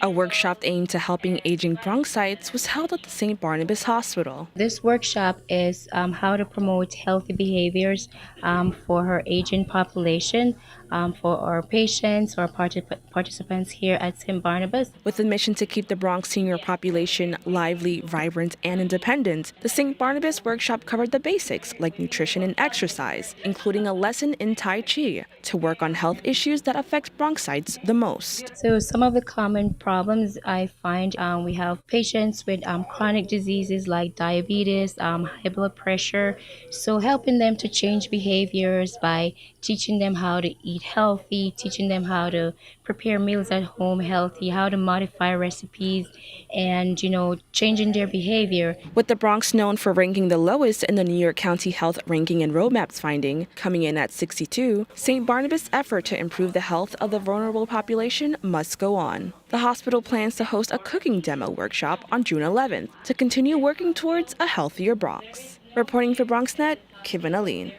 A workshop aimed to helping aging Bronxites was held at the St. Barnabas Hospital. This workshop is how to promote healthy behaviors for her aging population, for our patients or participants here at St. Barnabas. With the mission to keep the Bronx senior population lively, vibrant, and independent, the St. Barnabas workshop covered the basics like nutrition and exercise, including a lesson in Tai Chi to work on health issues that affect Bronxites the most. So some of the common problems I find, we have patients with chronic diseases like diabetes, high blood pressure. So helping them to change behaviors by teaching them how to eat healthy, teaching them how to prepare meals at home healthy, how to modify recipes, and changing their behavior. With the Bronx known for ranking the lowest in the New York County Health Ranking and Roadmaps finding, coming in at 62, St. Barnabas' effort to improve the health of the vulnerable population must go on. The hospital plans to host a cooking demo workshop on June 11th to continue working towards a healthier Bronx. Reporting for BronxNet, Kevin Aline.